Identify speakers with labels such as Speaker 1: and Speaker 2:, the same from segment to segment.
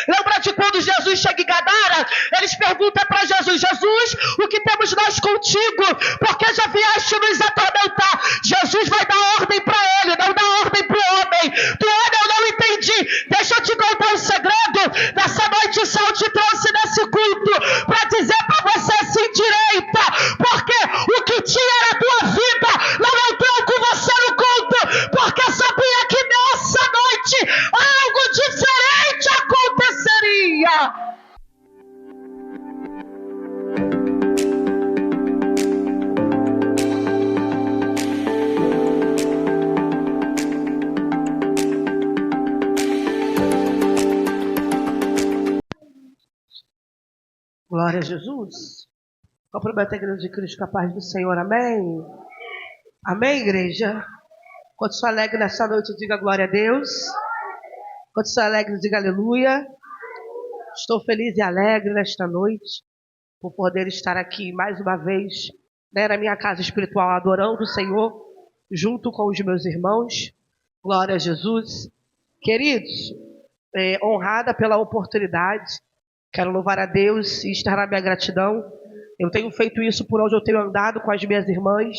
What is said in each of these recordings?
Speaker 1: Lembra de quando Jesus chega em Gadara? Eles perguntam para Jesus: Jesus, o que temos nós contigo? Porque já vieste nos atormentar. Jesus vai dar ordem para ele, não dá ordem para o homem. Tu olha, eu não entendi. Deixa eu te contar um segredo. Nessa noite o céu te trouxe nesse culto para dizer para você: se endireita, porque o que tinha era a tua vida não entrou com você no culto, porque sabia que nessa noite algo diferente aconteceria. Glória a Jesus. Cumprimento a igreja de Cristo com a paz do Senhor. Amém. Amém, igreja. Quando sou alegre nessa noite, diga glória a Deus. Quando sou alegre, diga aleluia. Estou feliz e alegre nesta noite por poder estar aqui mais uma vez, na minha casa espiritual, adorando o Senhor junto com os meus irmãos. Glória a Jesus. Queridos, honrada pela oportunidade, quero louvar a Deus e estar na minha gratidão. Eu tenho feito isso por onde eu tenho andado com as minhas irmãs.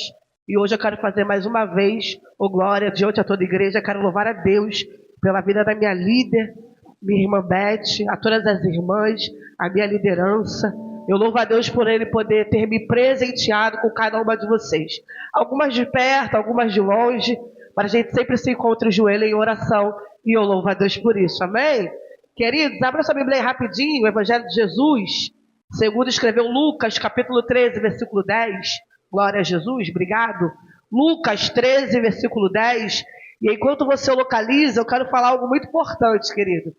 Speaker 1: E hoje eu quero fazer mais uma vez, glória, diante a toda a igreja. Quero louvar a Deus pela vida da minha líder, minha irmã Beth, a todas as irmãs, a minha liderança. Eu louvo a Deus por Ele poder ter me presenteado com cada uma de vocês. Algumas de perto, algumas de longe, para a gente sempre se encontre o joelho em oração. E eu louvo a Deus por isso, amém? Queridos, abra sua Bíblia aí rapidinho, o Evangelho de Jesus, segundo escreveu Lucas, capítulo 13, versículo 10. Glória a Jesus, obrigado. Lucas 13, versículo 10. E enquanto você localiza, eu quero falar algo muito importante, querido.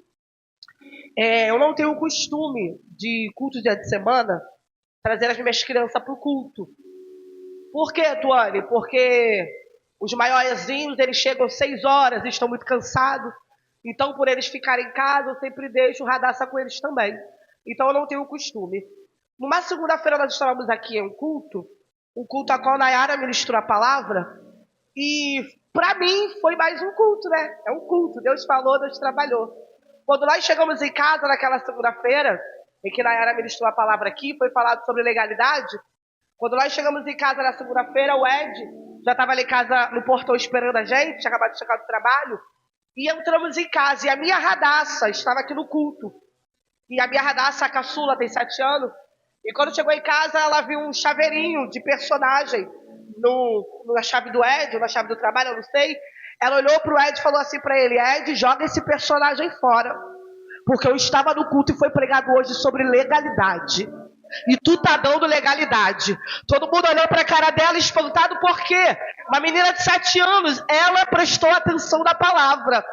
Speaker 1: Eu não tenho o costume de culto dia de semana trazer as minhas crianças para o culto. Por quê, Tuane? Porque os maiorzinhos, eles chegam 6 horas e estão muito cansados. Então, por eles ficarem em casa, eu sempre deixo Radassa com eles também. Então, eu não tenho o costume. Numa segunda-feira, nós estávamos aqui em um culto a qual Nayara ministrou a palavra. E, para mim, foi mais um culto, né? É um culto. Deus falou, Deus trabalhou. Quando nós chegamos em casa naquela segunda-feira, em que Nayara ministrou a palavra aqui, foi falado sobre legalidade. Quando nós chegamos em casa na segunda-feira, o Ed já estava ali em casa no portão esperando a gente, tinha acabado de chegar do trabalho. E entramos em casa, e a minha Radassa estava aqui no culto. E a minha Radassa, a caçula, tem 7 anos. E quando chegou em casa, ela viu um chaveirinho de personagem na chave do Ed, ou na chave do trabalho, eu não sei. Ela olhou para o Ed e falou assim para ele: Ed, joga esse personagem fora. Porque eu estava no culto e foi pregado hoje sobre legalidade. E tu tá dando legalidade. Todo mundo olhou para a cara dela espantado, por quê? Uma menina de 7 anos, ela prestou atenção na palavra.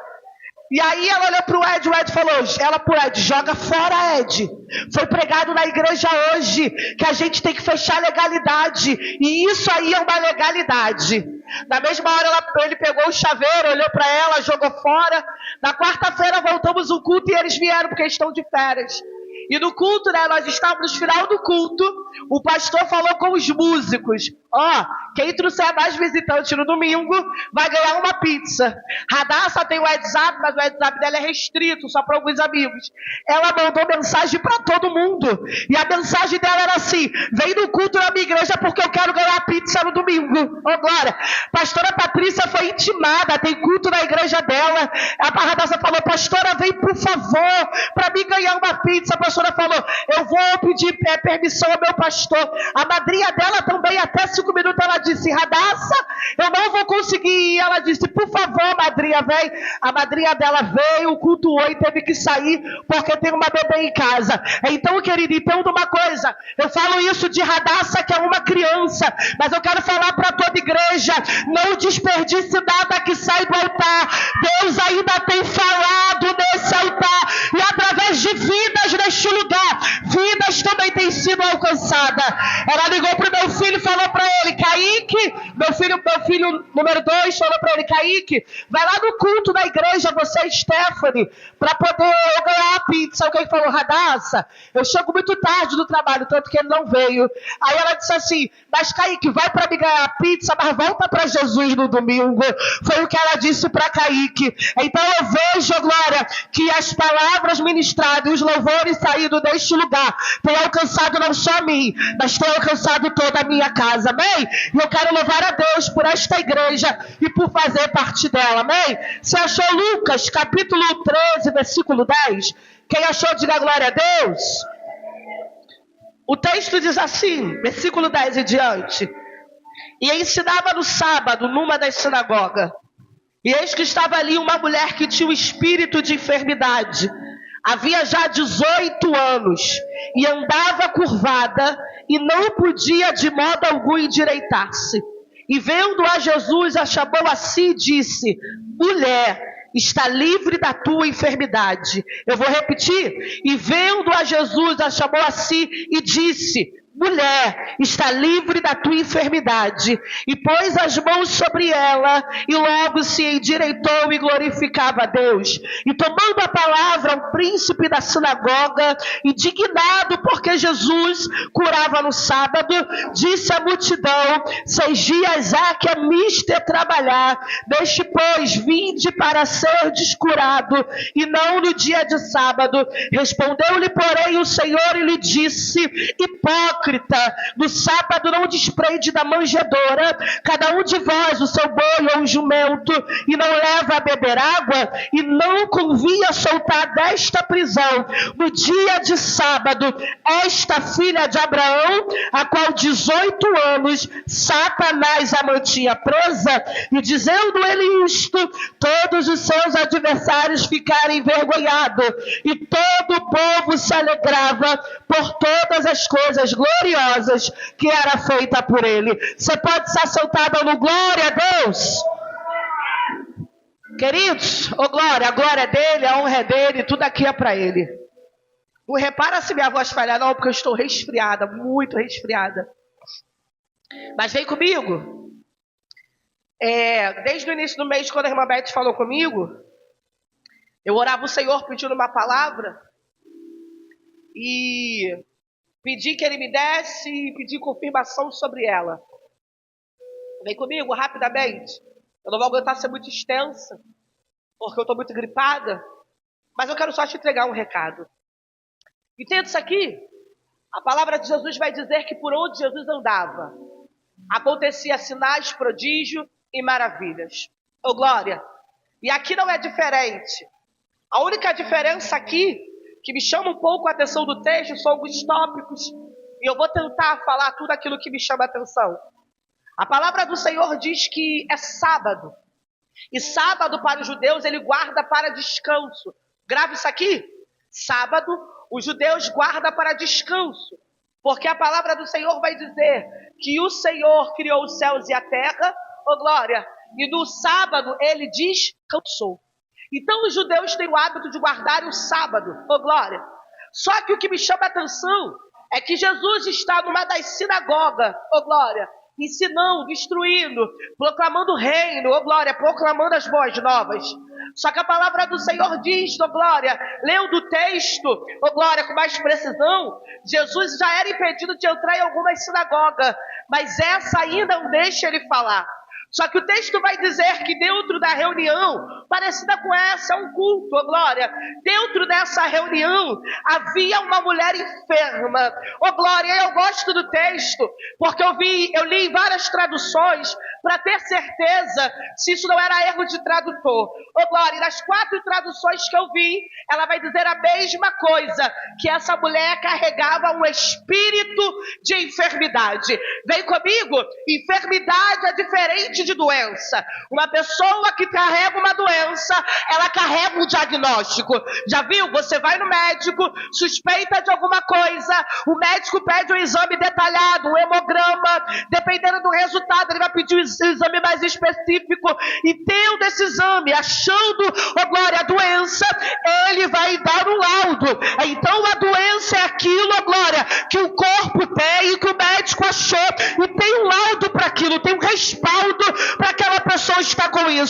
Speaker 1: E aí ela olhou para o Ed falou, ela pro Ed, joga fora, Ed. Foi pregado na igreja hoje que a gente tem que fechar a legalidade. E isso aí é uma legalidade. Na mesma hora ele pegou o chaveiro, olhou para ela, jogou fora. Na quarta-feira voltamos o culto e eles vieram porque estão de férias. E no culto, né, nós estávamos no final do culto, o pastor falou com os músicos: quem trouxer mais visitantes no domingo vai ganhar uma pizza. Radassa tem o WhatsApp, mas o WhatsApp dela é restrito, só para alguns amigos. Ela mandou mensagem para todo mundo. E a mensagem dela era assim: vem no culto na minha igreja porque eu quero ganhar pizza no domingo. Glória. Pastora Patrícia foi intimada, tem culto na igreja dela. A Radassa falou: pastora, vem por favor, para mim ganhar uma pizza. A pastora falou: eu vou pedir permissão ao meu pastor. A madrinha dela também, até 5 minutos, ela disse: Radassa, eu não vou conseguir ir. Ela disse: por favor, madrinha, vem. A madrinha dela veio, cultuou e teve que sair porque tem uma bebê em casa. Então, querido, entenda uma coisa. Eu falo isso de Radassa, que é uma criança, mas eu quero falar para toda igreja: não desperdice nada que sai do altar. Deus ainda tem falado nesse altar e através de vidas neste lugar, vidas também têm sido alcançadas. Ela ligou para o meu filho e falou para ele: Kaique, Meu filho número 2 falou para ele: Kaique, vai lá no culto da igreja, você e Stephanie, para poder eu ganhar a pizza. O que ele falou? Radassa, eu chego muito tarde do trabalho, tanto que ele não veio. Aí ela disse assim: mas Kaique, vai para me ganhar a pizza, mas volta para Jesus no domingo. Foi o que ela disse para Kaique. Então eu vejo, Glória, que as palavras ministradas e os louvores saídos deste lugar têm alcançado não só a mim, mas têm alcançado toda a minha casa, amém? E eu quero louvar a Deus por esta igreja e por fazer parte dela, amém? Você achou Lucas, capítulo 13, versículo 10? Quem achou, diga glória a Deus. O texto diz assim, versículo 10 e diante: e ensinava no sábado numa das sinagogas, e eis que estava ali uma mulher que tinha um espírito de enfermidade, havia já 18 anos, e andava curvada, e não podia de modo algum endireitar-se. E vendo a Jesus, a chamou a si e disse: mulher, está livre da tua enfermidade. Eu vou repetir. E vendo a Jesus, a chamou a si e disse: mulher, está livre da tua enfermidade. E pôs as mãos sobre ela, e logo se endireitou e glorificava a Deus. E tomando a palavra, o príncipe da sinagoga, indignado porque Jesus curava no sábado, disse à multidão: 6 dias há que é mister trabalhar, deixe, pois, vinde para ser descurado, e não no dia de sábado. Respondeu-lhe, porém, o Senhor e lhe disse: hipócrita, no sábado não desprende da manjedoura cada um de vós o seu boi ou um jumento, e não leva a beber água? E não convinha soltar desta prisão no dia de sábado esta filha de Abraão, a qual 18 anos Satanás a mantinha presa? E dizendo ele isto, todos os seus adversários ficaram envergonhados, e todo o povo se alegrava por todas as coisas gloriosas que era feita por ele. Você pode estar sentado no glória a Deus? Queridos, ô glória, a glória é dele, a honra é dele, tudo aqui é para ele. Não repara se minha voz falhar não, porque eu estou resfriada, muito resfriada. Mas vem comigo. Desde o início do mês, quando a irmã Beth falou comigo, eu orava o Senhor pedindo uma palavra e pedi que ele me desse e pedi confirmação sobre ela. Vem comigo rapidamente. Eu não vou aguentar ser muito extensa, porque eu estou muito gripada, mas eu quero só te entregar um recado. Entenda isso aqui. A palavra de Jesus vai dizer que por onde Jesus andava, acontecia sinais, prodígio e maravilhas. Ô glória! E aqui não é diferente. A única diferença aqui, que me chama um pouco a atenção do texto, são alguns tópicos, e eu vou tentar falar tudo aquilo que me chama a atenção. A palavra do Senhor diz que é sábado, e sábado para os judeus ele guarda para descanso. Grave isso aqui: sábado os judeus guardam para descanso, porque a palavra do Senhor vai dizer que o Senhor criou os céus e a terra, ô glória, e no sábado ele descansou. Então os judeus têm o hábito de guardar o sábado, ô glória. Só que o que me chama a atenção é que Jesus está numa das sinagogas, ô glória, ensinando, instruindo, proclamando o reino, ô glória, proclamando as boas novas. Só que a palavra do Senhor diz, ô glória, lendo o texto, ô glória, com mais precisão, Jesus já era impedido de entrar em algumas sinagogas, mas essa ainda não deixa ele falar. Só que o texto vai dizer que dentro da reunião, parecida com essa, um culto, ó glória, dentro dessa reunião havia uma mulher enferma. Ó glória, eu gosto do texto, porque eu li em várias traduções para ter certeza se isso não era erro de tradutor. Ó glória, e nas 4 traduções que eu vi, ela vai dizer a mesma coisa, que essa mulher carregava um espírito de enfermidade. Vem comigo, enfermidade é diferente de doença. Uma pessoa que carrega uma doença, ela carrega um diagnóstico. Já viu? Você vai no médico, suspeita de alguma coisa, o médico pede um exame detalhado, um hemograma, dependendo do resultado, ele vai pedir um exame mais específico, e tendo esse exame, achando, oh glória, a doença, ele vai dar um laudo. Então a doença é aquilo, oh glória, que o corpo tem e que o médico achou, e tem um laudo para aquilo, tem um respaldo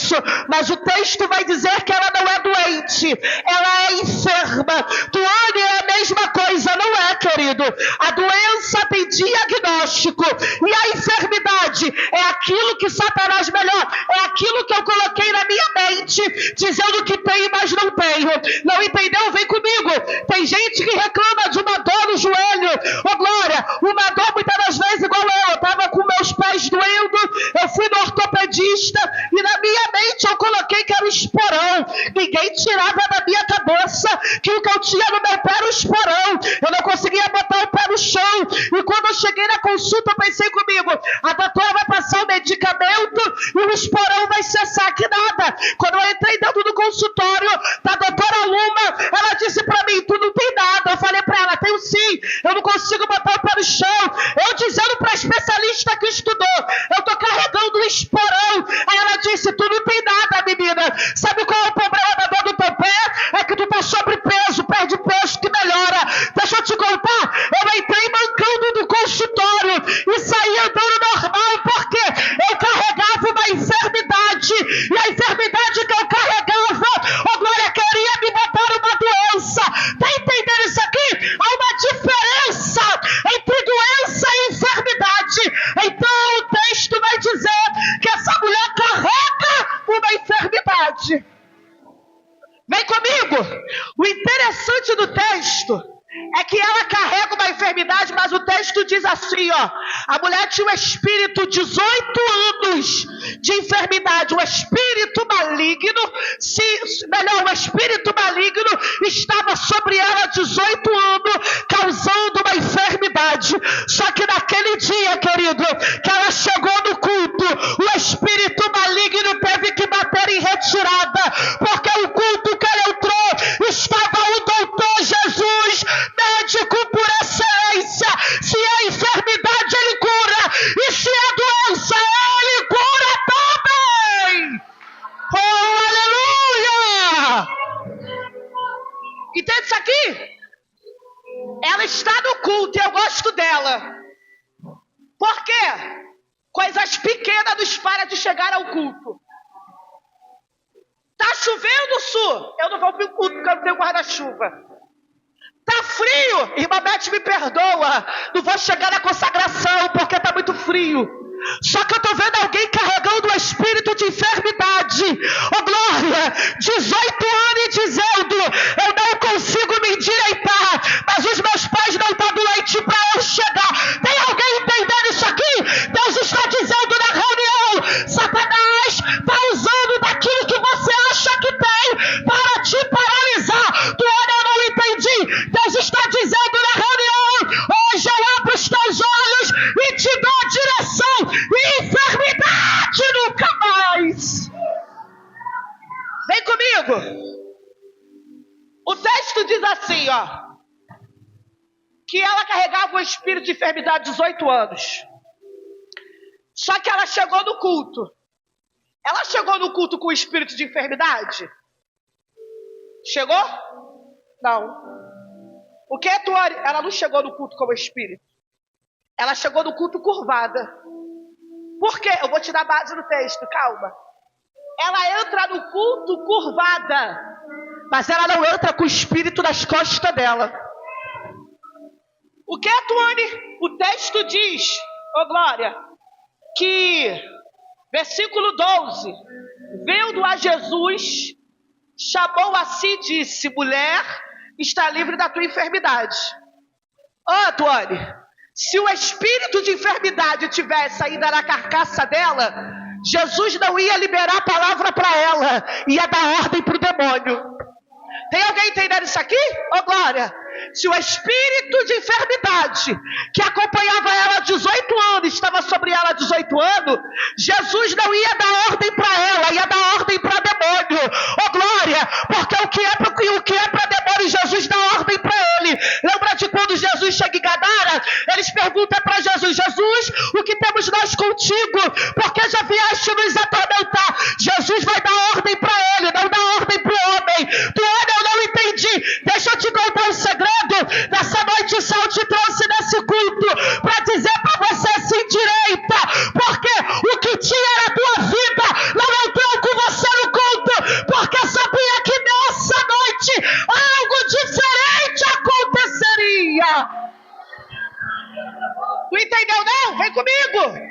Speaker 1: isso, mas o texto vai dizer que ela não é doente, ela é enferma. Tuane, é a mesma coisa, não é, querido? A doença tem diagnóstico, e a enfermidade é aquilo que Satanás é aquilo que eu coloquei na minha mente, dizendo que tem, mas não tenho. Não entendeu? Vem comigo. Tem gente que reclama de uma dor no joelho. Ô glória, uma dor muitas das vezes igual eu estava com meus pés doendo, eu fui no ortopedista e na minha mente eu coloquei que era o esporão. Ninguém tirava da minha cabeça que o que eu tinha no meu pé era o esporão. Eu não conseguia botar o pé no chão, e quando eu cheguei na consulta eu pensei comigo, a doutora vai passar o medicamento e o esporão vai cessar. Que nada. Quando eu entrei dentro do consultório da doutora Luma, ela disse pra mim, tu não tem nada. Eu falei pra ela, tenho sim, eu não consigo botar o pé no chão. Eu dizendo pra especialista que estudou, eu tô carregando um esporão. Aí ela disse, tu não tem nada, menina. Sabe qual é o problema da dor do teu pé? É que tu tá sobrepeso, perde peso que melhora. Deixa eu te contar, eu entrei mancando do consultório e saí andando normal, porque eu carregava uma enfermidade, e a enfermidade que eu carregava, ô glória, queria me botar uma doença. Tá entendendo isso aqui? Há uma diferença entre doença e enfermidade. Então o texto vai dizer que essa mulher carrega uma enfermidade. Vem comigo. O interessante do texto é que ela carrega uma enfermidade, mas o texto diz assim, ó, a mulher tinha um espírito, 18 anos de enfermidade, um espírito maligno, o espírito maligno estava sobre ela 18 anos, causando uma enfermidade. Só que naquele dia, querido, que ela chegou no culto, o espírito maligno teve que bater em retirada, porque o culto que ele entrou estava o doutor Jesus, médico por excelência. Se é enfermidade, ele cura, e se é doença, ele cura também. Oh, aleluia! Entende isso aqui? Ela está no culto e eu gosto dela. Por quê? Coisas pequenas nos param de chegar ao culto. Tá chovendo, Su? Eu não vou pro culto porque eu não tenho guarda-chuva. Tá frio? Irmã Beth, me perdoa. Não vou chegar na consagração porque tá muito frio. Só que eu tô vendo alguém carregando o espírito de enfermidade. Oh glória, 18 anos e dizendo, eu não consigo me endireitar, mas os meus pais não estão doentes para eu chegar. Tem alguém entendendo isso aqui? Deus está dizendo na reunião, Satanás está usando daquilo que você acha que tem para te paralisar. Tu olha, eu não entendi. Deus está dizendo na reunião, hoje eu abro os teus olhos e te dou a direção. E enfermidade nunca mais. Vem comigo. O texto diz assim, ó, que ela carregava um espírito de enfermidade 18 anos. Só que ela chegou no culto. Ela chegou no culto com o espírito de enfermidade? Chegou? Não. O que é, Tuane? Ela não chegou no culto como espírito. Ela chegou no culto curvada. Por quê? Eu vou te dar base no texto, calma. Ela entra no culto curvada, mas ela não entra com o espírito nas costas dela. O que é, Tuane? O texto diz, ô glória, que, versículo 12, vendo a Jesus, chamou a si e disse, mulher, está livre da tua enfermidade. Ó, Tuane, se o espírito de enfermidade tivesse ainda na carcaça dela, Jesus não ia liberar a palavra para ela, ia dar ordem para o demônio. Tem alguém entendendo isso aqui? Ô glória! Se o espírito de enfermidade que acompanhava ela 18 anos, estava sobre ela 18 anos, Jesus não ia dar ordem para ela, ia dar ordem para demônio. Ô glória! Porque o que é para demônio, Jesus dá ordem para ele. Lembra de quando Jesus chega em Gadara? Eles perguntam para Jesus, Jesus, o que temos nós contigo? Porque já vieste nos atormentar. Jesus vai dar ordem para ele, não dá ordem para o homem. Tu olha, eu não entendi. Deixa eu te contar um segredo. Nessa noite o céu te trouxe nesse culto para dizer para você se endireita, porque o que tinha na tua vida não entrou com você. entendeu não? Vem comigo.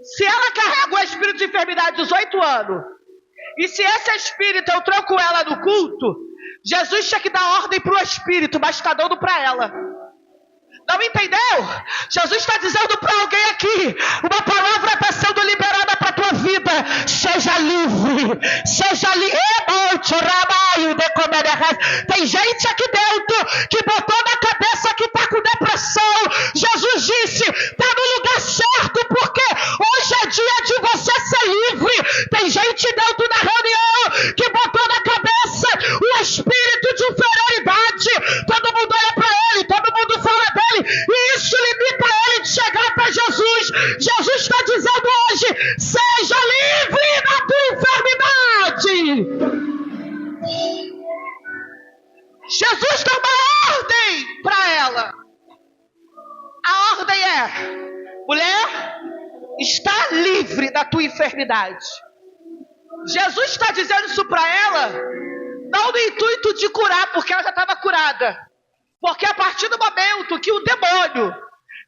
Speaker 1: Se ela carrega o espírito de enfermidade 18 anos, e se esse espírito eu troco ela no culto, Jesus tinha que dar ordem para o espírito, mas está dando para ela. Não entendeu? Jesus está dizendo para alguém aqui, uma palavra está sendo liberada para a tua vida. Seja livre, seja livre. Tem gente aqui dentro que botou na cabeça que está com depressão. Jesus disse, está no lugar certo, porque hoje é dia de você ser livre. Tem gente dentro da reunião que botou na cabeça o espírito de inferioridade. Todo mundo olha para ele, todo mundo fala dele, e isso limita ele de chegar até Jesus. Jesus está dizendo hoje, seja livre da tua enfermidade. Jesus dá uma ordem para ela. A ordem é, mulher, está livre da tua enfermidade. Jesus está dizendo isso para ela, não no intuito de curar, porque ela já estava curada. Porque a partir do momento que o demônio,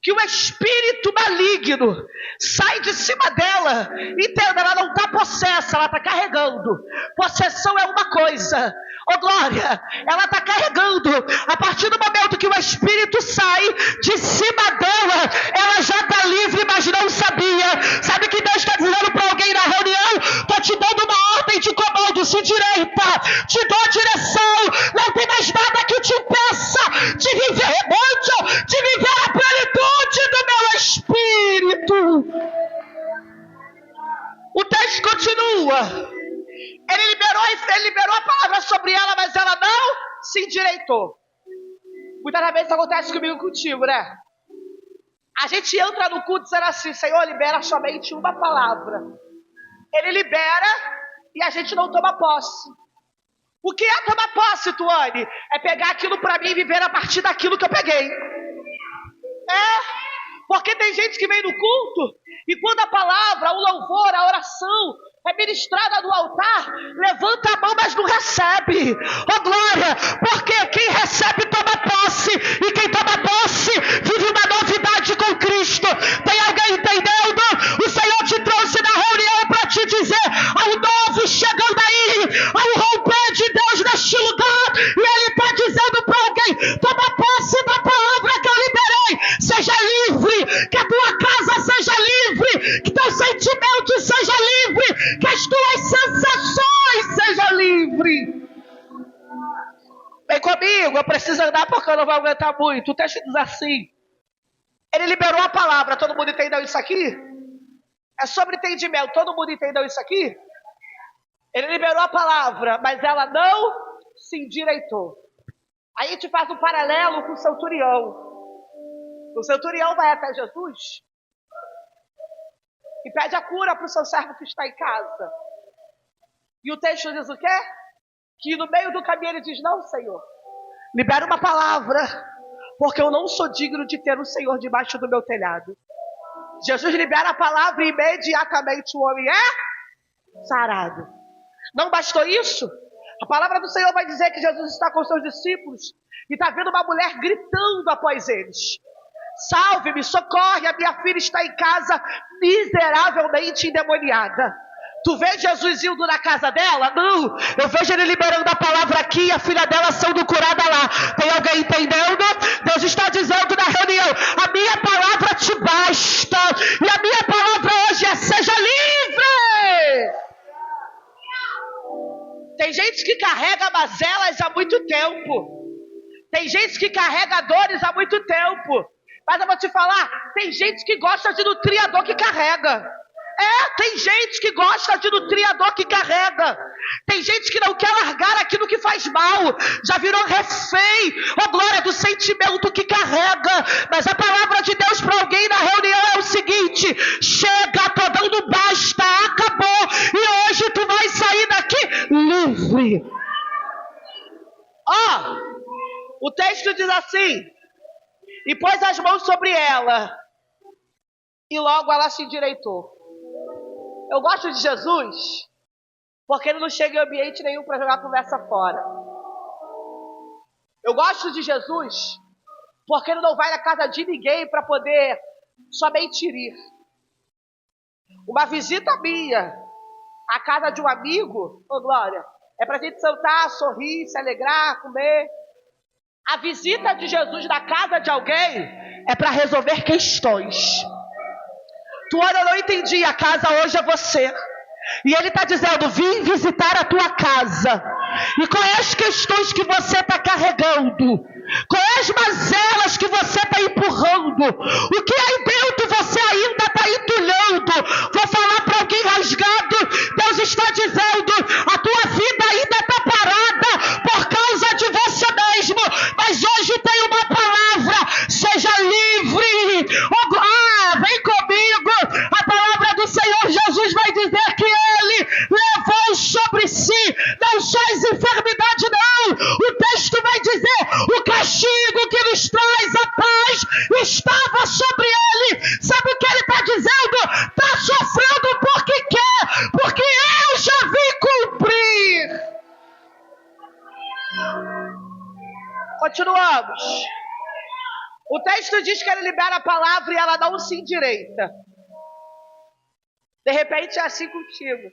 Speaker 1: que o espírito maligno sai de cima dela, entenda, ela não está possessa, ela está carregando. Possessão é uma coisa, oh glória, ela está carregando. A partir do momento que o espírito sai de cima dela, ela já está livre, mas não sabia. Sabe o que Deus está dizendo para alguém na reunião? Estou te dando uma ordem de comando, se direita, te dou a direção, não tem mais nada que te impeça de viver muito, de viver a plenitude do meu espírito. O texto continua. Ele liberou a palavra sobre ela, mas ela não se endireitou. Muitas vezes isso acontece comigo e contigo, né? A gente entra no culto dizendo assim, Senhor, libera somente uma palavra. Ele libera e a gente não toma posse. O que é tomar posse, Tuane? É pegar aquilo para mim e viver a partir daquilo que eu peguei. Porque tem gente que vem no culto e quando a palavra, o louvor, a oração é ministrada no altar, levanta a mão, mas não recebe. Oh glória, porque quem recebe toma posse, e quem toma posse vive uma novidade com Cristo. Tem alguém entendendo? O Senhor te trouxe na reunião para te dizer, há um novo chegando aí, há um romper de Deus neste lugar, e Ele está dizendo para alguém, toma posse da palavra que eu liberei, seja livre, que a tua casa seja livre, que teu sentimento seja livre, que as tuas sensações sejam livres. Vem comigo, eu preciso andar porque eu não vou aguentar muito. O texto diz assim, ele liberou a palavra, todo mundo entendeu isso aqui? É sobre entendimento, todo mundo entendeu isso aqui? Ele liberou a palavra, mas ela não se endireitou. Aí a gente faz um paralelo com o centurião. O centurião vai até Jesus e pede a cura para o seu servo que está em casa. E o texto diz o quê? Que no meio do caminho ele diz, não, Senhor, libera uma palavra, porque eu não sou digno de ter um Senhor debaixo do meu telhado. Jesus libera a palavra e imediatamente o homem é sarado. Não bastou isso? A palavra do Senhor vai dizer que Jesus está com seus discípulos e está vendo uma mulher gritando após eles. Salve-me, socorre, a minha filha está em casa miseravelmente endemoniada. Tu vês Jesus indo na casa dela? Não, eu vejo ele liberando a palavra aqui e a filha dela sendo curada lá. Tem alguém entendendo? Deus está dizendo na reunião, a minha palavra te basta. E a minha palavra hoje é, seja livre. Tem gente que carrega mazelas há muito tempo. Tem gente que carrega dores há muito tempo. Mas eu vou te falar, tem gente que gosta de nutrir a dor que carrega. Tem gente que gosta de nutrir a dor que carrega. Tem gente que não quer largar aquilo que faz mal. Já virou refém, glória, do sentimento que carrega. Mas a palavra de Deus para alguém na reunião é o seguinte: chega, tô dando basta, acabou. E hoje tu vai sair daqui livre. O texto diz assim: e pôs as mãos sobre ela, e logo ela se endireitou. Eu gosto de Jesus, porque ele não chega em ambiente nenhum para jogar conversa fora. Eu gosto de Jesus, Porque ele não vai na casa de ninguém para poder somente ir. Uma visita minha à casa de um amigo, ô Glória, é para a gente sentar, sorrir, se alegrar, comer. A visita de Jesus na casa de alguém é para resolver questões. Tuane, eu não entendi, a casa hoje é você. E ele está dizendo, vim visitar a tua casa. E quais as questões que você está carregando? Quais as mazelas que você está empurrando? O que aí dentro você ainda está entulhando? Vou falar para alguém rasgado. Deus está dizendo, a tua vida ainda está parada por causa de você mesmo. Mas hoje tem uma palavra, seja livre. Vem comigo. A palavra do Senhor Jesus vai dizer que Ele levou sobre si não só as enfermidades, não. O texto vai dizer, o castigo que nos traz a paz estava sobre Ele. Sabe o que Ele está dizendo? Está sofrendo porque quer, porque eu já vim cumprir. Continuamos. O texto diz que Ele libera a palavra e ela não se endireita. De repente é assim contigo,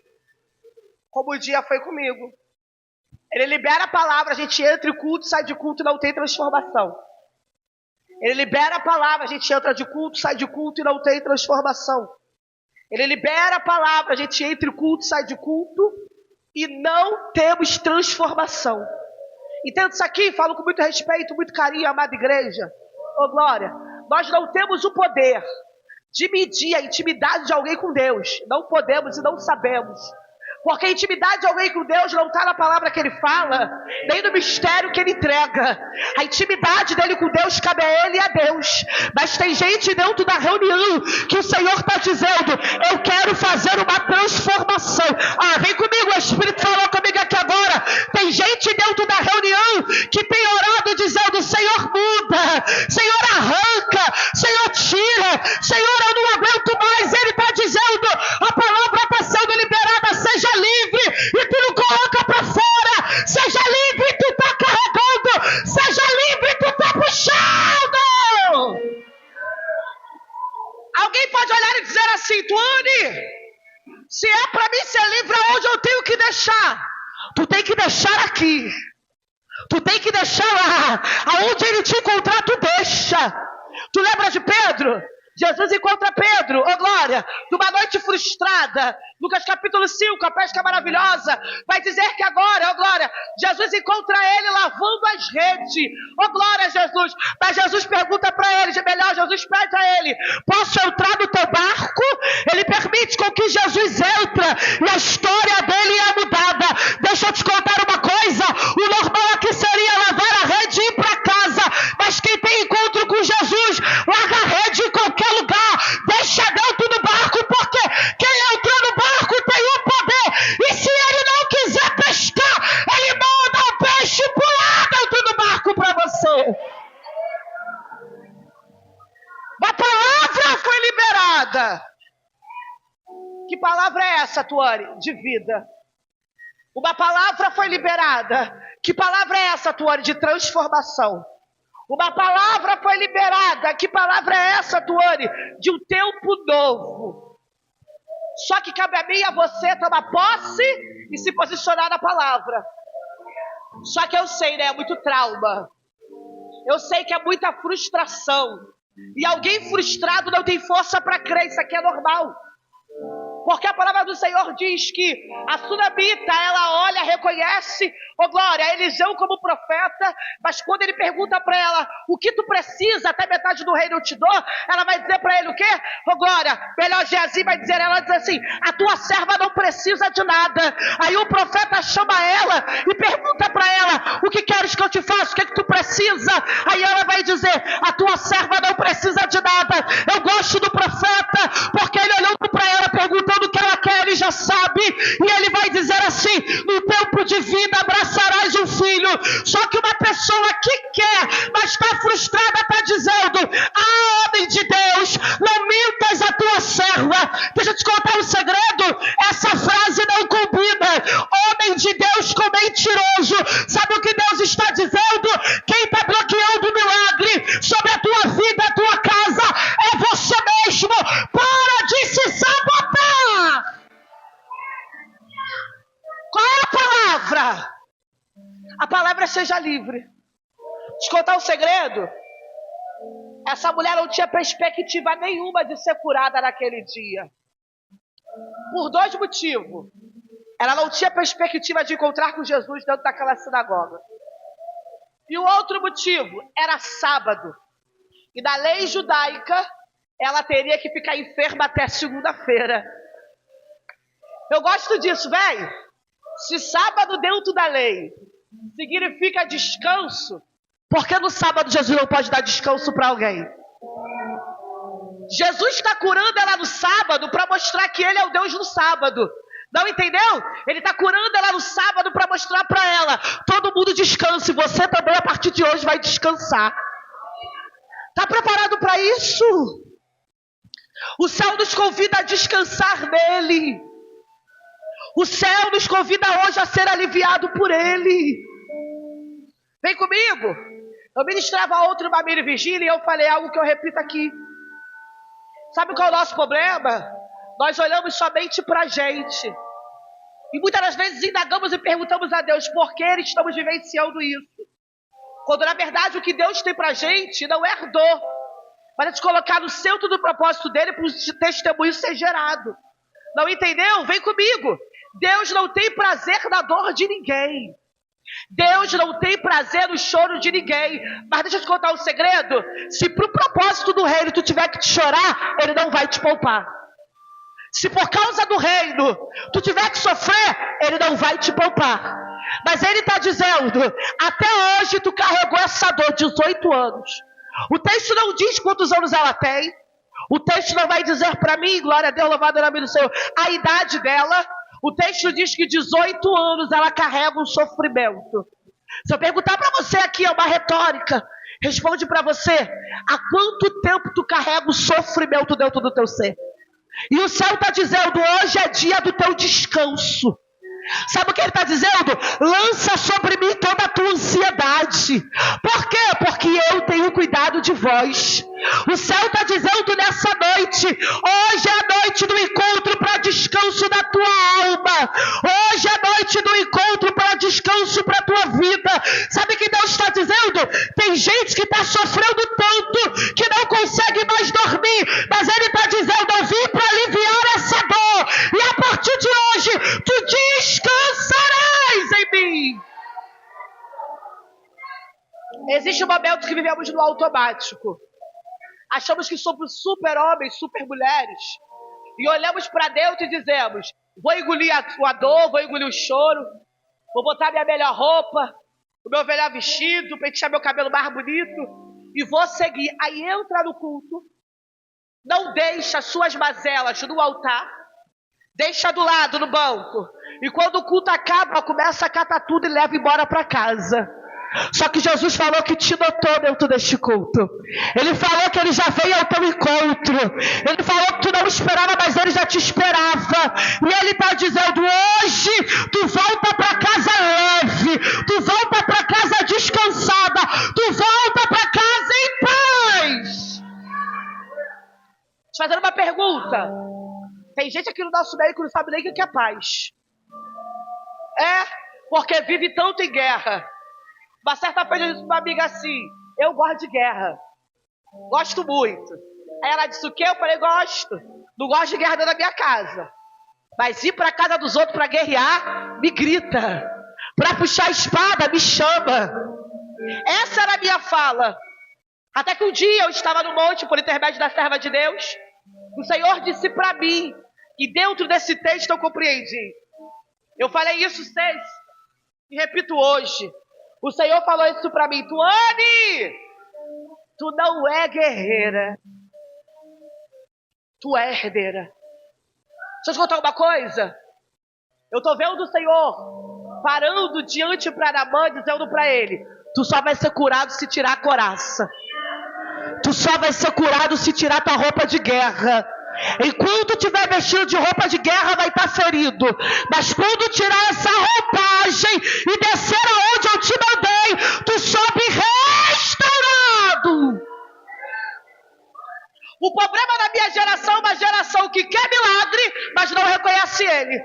Speaker 1: como o dia foi comigo. Ele libera a palavra, a gente entra em culto, sai de culto e não tem transformação. Ele libera a palavra, a gente entra de culto, sai de culto e não tem transformação. Ele libera a palavra, a gente entra em culto, sai de culto e não temos transformação. Entendo isso aqui? Falo com muito respeito, muito carinho, amada igreja. Ô Glória, nós não temos o poder de medir a intimidade de alguém com Deus. Não podemos e não sabemos. Porque a intimidade de alguém com Deus não está na palavra que Ele fala, nem no mistério que Ele entrega. A intimidade dele com Deus cabe a Ele e a Deus. Mas tem gente dentro da reunião que o Senhor está dizendo, eu quero fazer uma transformação. Vem comigo, o Espírito falou comigo aqui agora. Tem gente dentro da reunião que tem orado dizendo, Senhor muda, Senhor arranca, Senhor tira, Senhor eu não aguento mais. Ele está dizendo, a palavra está sendo liberada, seja livre e tu não coloca para fora, seja livre e tu está carregando, seja livre e tu está puxando. Alguém pode olhar e dizer assim, Tuane, se é para mim ser livre, aonde eu tenho que deixar? Tu tem que deixar aqui, tu tem que deixar lá, aonde ele te encontrar tu deixa. Tu lembra de Pedro? Jesus encontra Pedro, ô Glória, numa noite frustrada. Lucas capítulo 5, a pesca maravilhosa, vai dizer que agora, ô Glória, Jesus encontra ele lavando as redes. Ô Glória, Jesus. Mas Jesus pergunta para ele, melhor, Jesus pede a ele, posso entrar no teu barco? Ele permite com que Jesus entra e a história dele é mudada. Deixa eu te contar uma coisa, o normal aqui seria lavar a rede e ir para casa. Mas quem tem encontro com Jesus, larga a rede em qualquer lugar, deixa dentro do barco, porque quem entrou no barco tem o poder, e se ele não quiser pescar, ele manda o peixe pular dentro do barco para você. A palavra foi liberada. Que palavra é essa, Tuane? De vida. Uma palavra foi liberada. Que palavra é essa, Tuane? De transformação. Uma palavra foi liberada. Que palavra é essa, Tuane? De um tempo novo. Só que cabe a mim e a você tomar posse e se posicionar na palavra. Só que eu sei, né? É muito trauma. Eu sei que é muita frustração. E alguém frustrado não tem força para crer. Isso aqui é normal. Porque a palavra do Senhor diz que a sunamita, ela olha, reconhece, ô Glória, a Eliseu como profeta, mas quando ele pergunta para ela, o que tu precisa, até metade do reino eu te dou, ela vai dizer para ele o quê? Ô Glória, melhor Geazi vai dizer, ela diz assim, a tua serva não precisa de nada. Aí o profeta chama ela e pergunta para ela, o que queres que eu te faça, o que é que tu precisa? Aí ela vai dizer, a tua serva não precisa de nada. Eu gosto do profeta, porque ele olhou para ela, perguntando o que ela quer, ele já sabe, e ele vai dizer assim, no tempo de vida abraçarás um filho. Só que uma pessoa que quer, mas está frustrada, está dizendo, homem de Deus, não mintas a tua serva. Deixa eu te contar um segredo, essa frase não combina, homem de Deus com mentiroso. Sabe o que Deus está dizendo? Quem está bloqueando o milagre sobre livre. Te contar um segredo? Essa mulher não tinha perspectiva nenhuma de ser curada naquele dia. Por 2 motivos. Ela não tinha perspectiva de encontrar com Jesus dentro daquela sinagoga. E o outro motivo era sábado. E na lei judaica, ela teria que ficar enferma até segunda-feira. Eu gosto disso, velho. Se sábado dentro da lei significa descanso, por que no sábado Jesus não pode dar descanso para alguém? Jesus está curando ela no sábado para mostrar que ele é o Deus no sábado. Não entendeu? Ele está curando ela no sábado para mostrar para ela: todo mundo descansa e você também a partir de hoje vai descansar. Está preparado para isso? O céu nos convida a descansar nele. O céu nos convida hoje a ser aliviado por ele. Vem comigo. Eu ministrava outro uma mini vigília e eu falei algo que eu repito aqui. Sabe qual é o nosso problema? Nós olhamos somente para a gente. E muitas das vezes indagamos e perguntamos a Deus por que estamos vivenciando isso. Quando na verdade o que Deus tem para a gente não é dor, mas é te colocar no centro do propósito dele para o testemunho ser gerado. Não entendeu? Vem comigo. Deus não tem prazer na dor de ninguém. Deus não tem prazer no choro de ninguém. Mas deixa eu te contar um segredo. Se para o propósito do reino tu tiver que te chorar, ele não vai te poupar. Se por causa do reino tu tiver que sofrer, ele não vai te poupar. Mas ele está dizendo: até hoje tu carregou essa dor, 18 anos. O texto não diz quantos anos ela tem. O texto não vai dizer para mim, glória a Deus, louvado o nome do Senhor, a idade dela. O texto diz que 18 anos ela carrega um sofrimento. Se eu perguntar para você aqui, é uma retórica, responde para você: há quanto tempo tu carrega o sofrimento dentro do teu ser? E o céu está dizendo: hoje é dia do teu descanso. Sabe o que ele está dizendo? Lança sobre mim toda a tua ansiedade. Por quê? Porque eu tenho cuidado de vós. O céu está dizendo nessa noite: hoje é a noite do encontro para descanso da tua alma. Hoje é a noite do encontro para descanso para a tua vida. Sabe o que Deus está dizendo? Tem gente que está sofrendo tanto que não consegue mais dormir, mas ele está dizendo: eu vim para aliviar essa dor, e a partir de hoje tu descansarás em mim. Existe um momento que vivemos no automático. Achamos que somos super homens, super mulheres, e olhamos para dentro e dizemos: vou engolir a tua dor, vou engolir o choro, vou botar minha melhor roupa, o meu melhor vestido, pentear meu cabelo mais bonito e vou seguir. Aí entra no culto, não deixa suas mazelas no altar, deixa do lado no banco, e quando o culto acaba, começa a catar tudo e leva embora para casa. Só que Jesus falou que te notou dentro deste culto. Ele falou que ele já veio ao teu encontro. Ele falou que tu não esperava, mas ele já te esperava. E ele está dizendo: hoje tu volta para casa leve, tu volta para casa descansada, tu volta para casa em paz. Te fazendo uma pergunta. Tem gente aqui no nosso meio que não sabe nem o que é paz. Porque vive tanto em guerra. Uma certa vez eu disse para uma amiga assim: eu gosto de guerra, gosto muito. Aí ela disse: o quê? Eu falei: gosto. Não gosto de guerra dentro da minha casa, mas ir para a casa dos outros para guerrear, me grita. Para puxar a espada, me chama. Essa era a minha fala. Até que um dia eu estava no monte, por intermédio da serva de Deus, o Senhor disse para mim, e dentro desse texto eu compreendi. Eu falei isso sexta e repito hoje. O Senhor falou isso para mim: Tuane, tu não é guerreira, tu é herdeira. Deixa eu te contar uma coisa. Eu estou vendo o Senhor parando diante para Naamã, dizendo para ele: tu só vai ser curado se tirar a couraça. Tu só vai ser curado se tirar tua roupa de guerra. Enquanto estiver vestido de roupa de guerra, vai estar ferido. Mas quando tirar essa roupagem e descer aonde eu te mandei, tu sobe restaurado. O problema da minha geração é uma geração que quer milagre, mas não reconhece ele.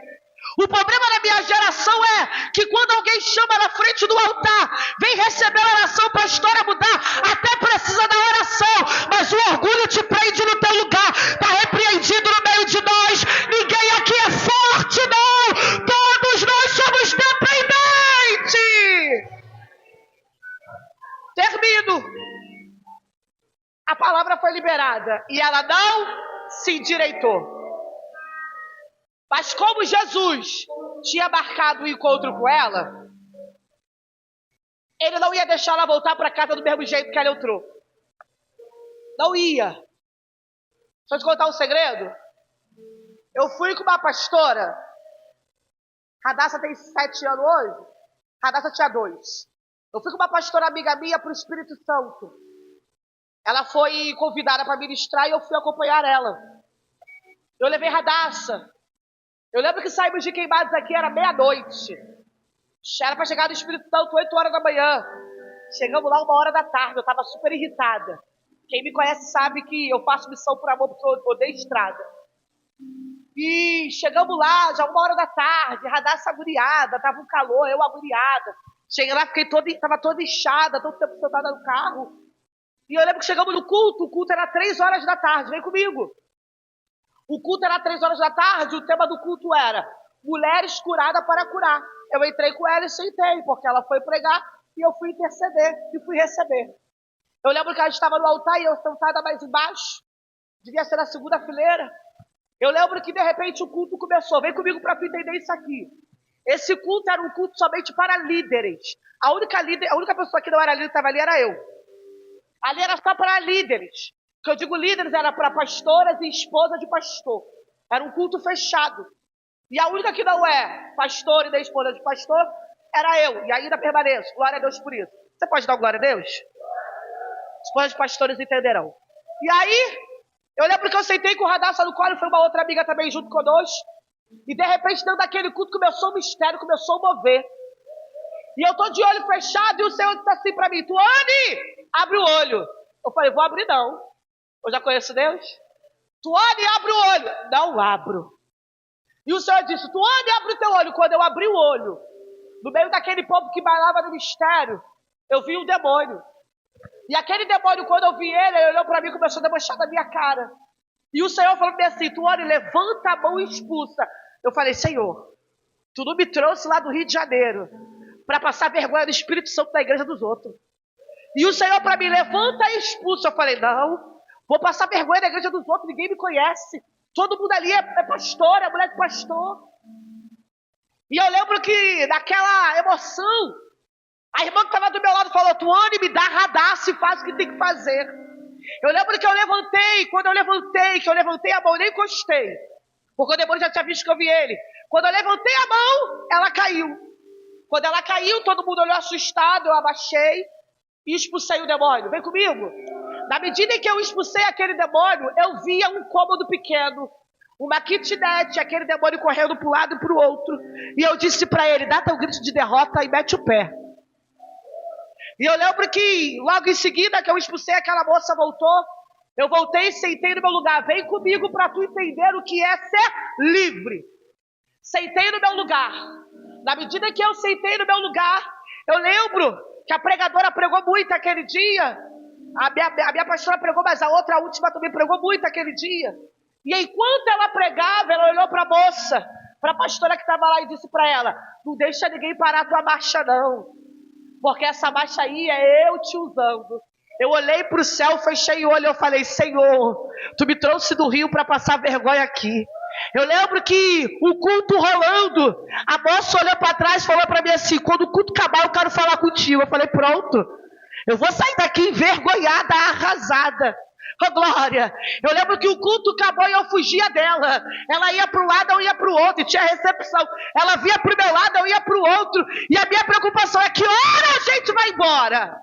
Speaker 1: O problema da minha geração é que quando alguém chama na frente do altar, vem receber a oração para a história mudar, até precisa da oração, mas o orgulho te prende no teu lugar, está repreendido no meio de nós. Ninguém aqui é forte, não, todos nós somos dependentes. Termino. A palavra foi liberada e ela não se endireitou. Mas como Jesus tinha marcado o encontro com ela, ele não ia deixar ela voltar para casa do mesmo jeito que ela entrou. Não ia. Deixa eu te contar um segredo. Eu fui com uma pastora. Radassa tem 7 anos hoje. Radassa tinha 2. Eu fui com uma pastora amiga minha para o Espírito Santo. Ela foi convidada para ministrar e eu fui acompanhar ela. Eu levei Radassa. Eu lembro que saímos de Queimados aqui, era meia-noite. Era para chegar no Espírito Santo 8 horas da manhã. Chegamos lá 1 hora da tarde, eu estava super irritada. Quem me conhece sabe que eu faço missão por amor, porque eu odeio estrada. E chegamos lá, já 1 hora da tarde, Radassa agoniada, estava um calor, eu agoniada. Cheguei lá, estava toda inchada, todo tempo sentada no carro. E eu lembro que chegamos no culto, o culto era 3 horas da tarde, vem comigo. O culto era 3 horas da tarde, o tema do culto era mulheres curadas para curar. Eu entrei com ela e sentei, porque ela foi pregar e eu fui interceder e fui receber. Eu lembro que ela estava no altar e eu sentada mais embaixo, devia ser na segunda fileira. Eu lembro que de repente o culto começou, vem comigo para tu entender isso aqui. Esse culto era um culto somente para líderes. A única pessoa que não era líder que estava ali era eu. Ali era só para líderes. Que eu digo líderes, era para pastoras e esposa de pastor. Era um culto fechado. E a única que não é pastor e nem esposa de pastor era eu. E ainda permaneço. Glória a Deus por isso. Você pode dar um glória a Deus? Esposas de pastores entenderão. E aí, eu lembro que eu sentei com o Radassa no colo, foi uma outra amiga também junto conosco. E de repente, dentro daquele culto, começou um mistério, começou a mover. E eu tô de olho fechado e o Senhor disse assim para mim, Tuane, abre o olho. Eu falei, vou abrir não. Eu já conheço Deus. Tuane, abre o olho. Não abro. E o Senhor disse, Tuane, abre o teu olho. Quando eu abri o olho, no meio daquele povo que bailava no mistério, eu vi um demônio. E aquele demônio, quando eu vi ele olhou para mim e começou a debochar da minha cara. E o Senhor falou para mim assim, Tuane, levanta a mão e expulsa. Eu falei, Senhor, tu não me trouxe lá do Rio de Janeiro para passar vergonha do Espírito Santo da igreja dos outros. E o Senhor para mim, levanta e expulsa. Eu falei, não. Vou passar vergonha na igreja dos outros, ninguém me conhece. Todo mundo ali é pastor, é mulher de pastor. E eu lembro que naquela emoção, a irmã que estava do meu lado falou, Tuane, me dá Radassa e faz o que tem que fazer. Eu lembro que eu levantei, quando eu levantei a mão, eu nem encostei. Porque o demônio já tinha visto que eu vi ele. Quando eu levantei a mão, ela caiu. Quando ela caiu, todo mundo olhou assustado, eu abaixei e expulsei o demônio. Vem comigo. Na medida em que eu expulsei aquele demônio, eu via um cômodo pequeno, uma kitnet, aquele demônio correndo para um lado e para o outro. E eu disse para ele, dá teu grito de derrota e mete o pé. E eu lembro que logo em seguida que eu expulsei, aquela moça voltou. Eu voltei e sentei no meu lugar. Vem comigo para tu entender o que é ser livre. Sentei no meu lugar. Na medida que eu sentei no meu lugar, eu lembro que a pregadora pregou muito aquele dia. A minha pastora pregou, mas a última também pregou muito aquele dia. E enquanto ela pregava, ela olhou para a moça, para a pastora que estava lá e disse para ela, não deixa ninguém parar a tua marcha não, porque essa marcha aí é eu te usando. Eu olhei para o céu, fechei o olho e eu falei, Senhor, tu me trouxe do Rio para passar vergonha aqui. Eu lembro que o culto rolando, a moça olhou para trás e falou para mim assim, quando o culto acabar eu quero falar contigo. Eu falei, pronto. Eu vou sair daqui envergonhada, arrasada. Oh, glória. Eu lembro que o culto acabou e eu fugia dela. Ela ia para um lado, eu ia para o outro. E tinha recepção. Ela vinha para o meu lado, eu ia para o outro. E a minha preocupação é que hora a gente vai embora.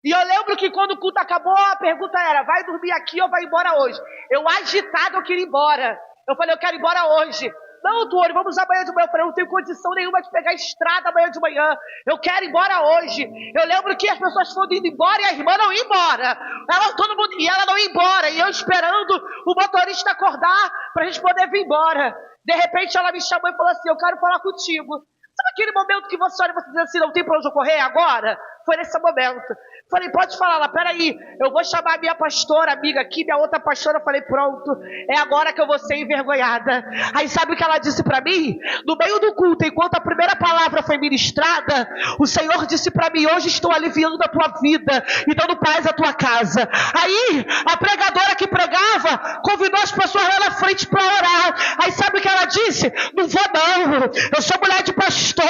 Speaker 1: E eu lembro que quando o culto acabou, a pergunta era, vai dormir aqui ou vai embora hoje? Eu agitada, eu queria ir embora. Eu falei, eu quero ir embora hoje. Não, Tuane, vamos amanhã de manhã. Eu falei, eu não tenho condição nenhuma de pegar a estrada amanhã de manhã. Eu quero ir embora hoje. Eu lembro que as pessoas foram indo embora e a irmã não ia embora. Todo mundo, e ela não ia embora. E eu esperando o motorista acordar para a gente poder vir embora. De repente ela me chamou e falou assim, eu quero falar contigo. Sabe aquele momento que você olha e você diz assim, não tem pra onde eu correr agora? Foi nesse momento. Falei, pode falar lá, peraí, eu vou chamar a minha pastora, amiga aqui, minha outra pastora. Falei, pronto, é agora que eu vou ser envergonhada. Aí sabe o que ela disse pra mim? No meio do culto, enquanto a primeira palavra foi ministrada, o Senhor disse pra mim, hoje estou aliviando a tua vida e dando paz à tua casa. Aí, a pregadora que pregava, convidou as pessoas lá na frente pra orar. Aí sabe o que ela disse? Não vou não, eu sou mulher de pastor.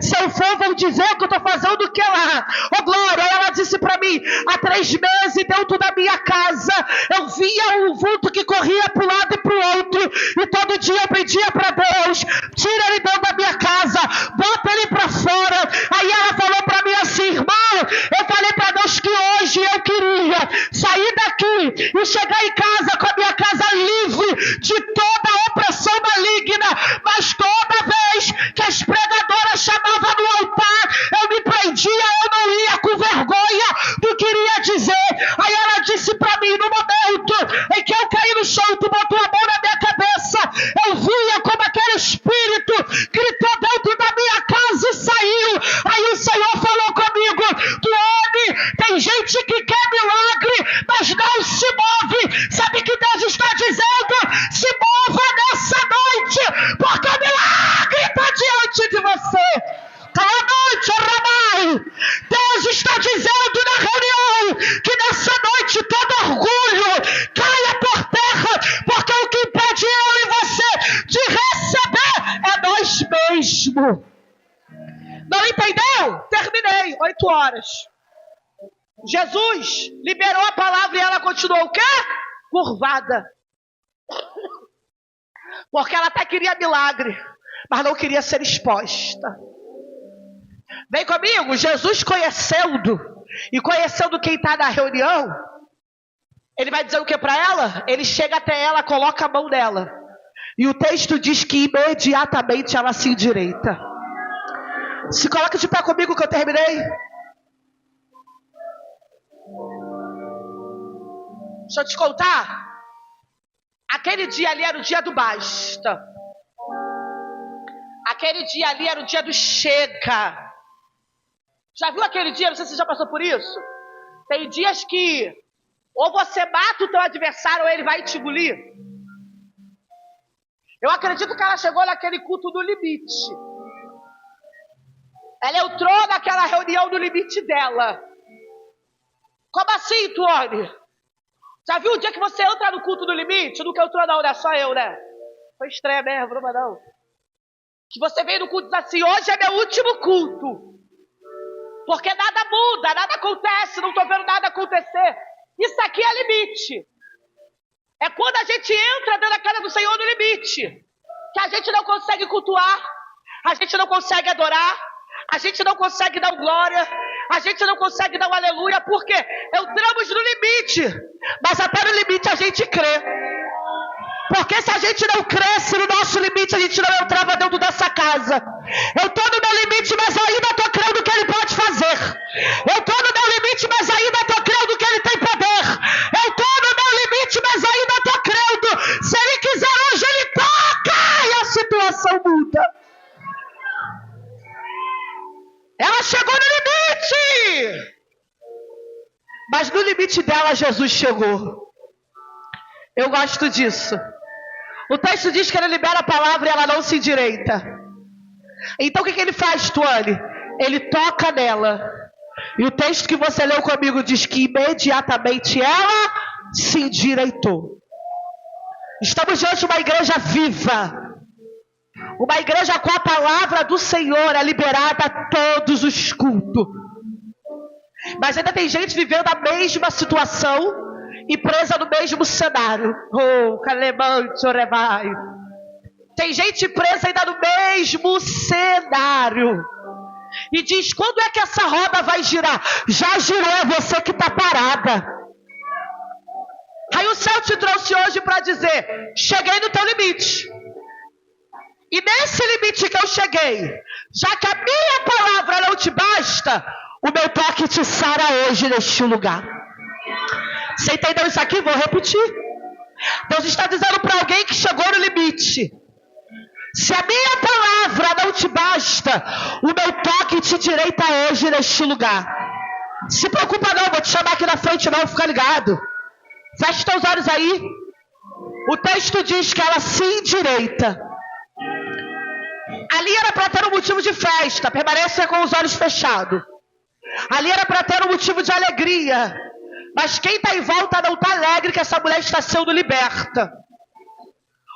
Speaker 1: Se eu for, vão dizer que eu estou fazendo o que lá. Oh glória, ela disse para mim, há 3 meses dentro da minha casa, eu via um vulto que corria para um lado e para o outro, e todo dia eu pedia para Deus, tira ele dentro da minha casa, bota ele para fora. Aí ela falou para mim assim, irmão, eu falei para Deus que hoje eu queria sair daqui e chegar em casa com a minha casa livre de toda a opressão maligna, mas toda vez que as pregadoras chamavam no altar, eu me prendia, eu não ia com vergonha do que iria dizer. Aí ela disse pra mim, no momento em que eu caí no chão, tu botou a mão na minha cabeça, eu via como aquele espírito gritou dentro da minha casa e saiu. Aí o Senhor falou comigo, tu homem, tem gente que quer milagre, mas não se move. Sabe o que Deus está dizendo? Se mova nessa noite, porque o milagre está diante de você. Deus está dizendo na reunião que nessa noite todo orgulho caia por terra, porque o que impede eu e você de receber é nós mesmos. Não entendeu? Terminei, 8 horas. Jesus liberou a palavra e ela continuou o quê? Curvada. Porque ela até queria milagre, mas não queria ser exposta. Vem comigo, Jesus conhecendo e conhecendo quem está na reunião, ele vai dizer o que para ela? Ele chega até ela, coloca a mão nela. E o texto diz que imediatamente ela se endireita. Se coloca de pé comigo que eu terminei. Deixa eu te contar. Aquele dia ali era o dia do basta. Aquele dia ali era o dia do chega. Já viu aquele dia? Não sei se você já passou por isso. Tem dias que ou você mata o teu adversário ou ele vai te engolir. Eu acredito que ela chegou naquele culto do limite. Ela entrou naquela reunião no limite dela. Como assim, Tuane? Já viu o dia que você entra no culto do limite? Nunca entrou não, né? Só eu, né? Foi estranha mesmo, não. Que você veio no culto e diz assim, hoje é meu último culto. Porque nada muda, nada acontece, não estou vendo nada acontecer. Isso aqui é limite. É quando a gente entra dentro da casa do Senhor no limite. Que a gente não consegue cultuar, a gente não consegue adorar, a gente não consegue dar glória, a gente não consegue dar um aleluia, porque entramos no limite. Mas até no limite a gente crê. Porque se a gente não cresce no nosso limite, a gente não entrava dentro dessa casa. Eu estou no meu limite, mas ainda estou crendo que Ele pode fazer. Eu estou no meu limite, mas ainda estou crendo que Ele tem poder. Eu estou no meu limite, mas ainda estou crendo. Se Ele quiser hoje, Ele toca e a situação muda. Ela chegou no limite. Mas no limite dela, Jesus chegou. Eu gosto disso. O texto diz que ele libera a palavra e ela não se endireita. Então o que ele faz, Tuane? Ele toca nela. E o texto que você leu comigo diz que imediatamente ela se endireitou. Estamos diante de uma igreja viva. Uma igreja com a palavra do Senhor é liberada a todos os cultos. Mas ainda tem gente vivendo a mesma situação e presa no mesmo cenário. Tem gente presa ainda no mesmo cenário. E diz, quando é que essa roda vai girar? Já girou, é você que está parada. Aí o céu te trouxe hoje para dizer, cheguei no teu limite. E nesse limite que eu cheguei, já que a minha palavra não te basta, o meu toque te sara hoje neste lugar. Você entendeu isso aqui? Vou repetir. Deus está dizendo para alguém que chegou no limite.
Speaker 2: Se a minha palavra não te basta, o meu toque te direita hoje neste lugar. Se preocupa não, vou te chamar aqui na frente não, fica ligado. Feche teus olhos aí. O texto diz que ela se endireita. Ali era para ter um motivo de festa, permaneça com os olhos fechados. Ali era para ter um motivo de alegria. Mas quem está em volta não está alegre que essa mulher está sendo liberta.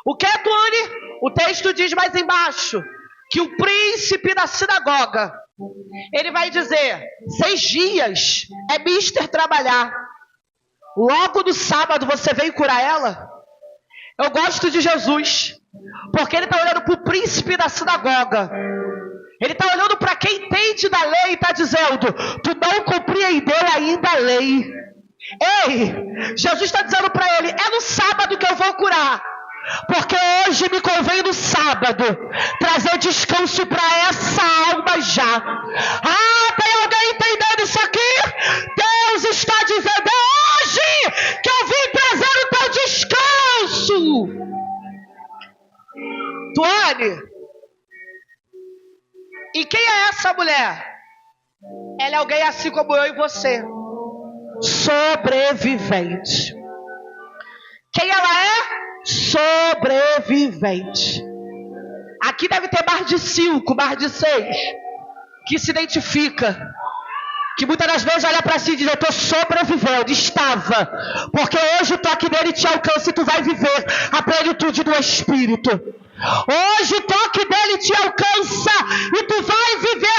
Speaker 2: O que, Tony? O texto diz mais embaixo que o príncipe da sinagoga, ele vai dizer, 6 dias é mister trabalhar. Logo no sábado você veio curar ela? Eu gosto de Jesus, porque ele está olhando para o príncipe da sinagoga. Ele está olhando para quem entende da lei e está dizendo, tu não compreendeu ainda a lei. Ei, Jesus está dizendo para ele, é no sábado que eu vou curar. Porque hoje me convém no sábado trazer descanso para essa alma já. Tem alguém entendendo isso aqui? Deus está dizendo, é hoje que eu vim trazer o teu descanso. Tuane, e quem é essa mulher? Ela é alguém assim como eu e você, sobrevivente. Quem ela é? Sobrevivente. Aqui deve ter mais de 5, mais de 6 que se identifica, que muitas das vezes olha para si e diz, eu estou sobrevivendo. Estava, porque hoje o toque dele te alcança e tu vai viver a plenitude do Espírito. Hoje o toque dele te alcança e tu vai viver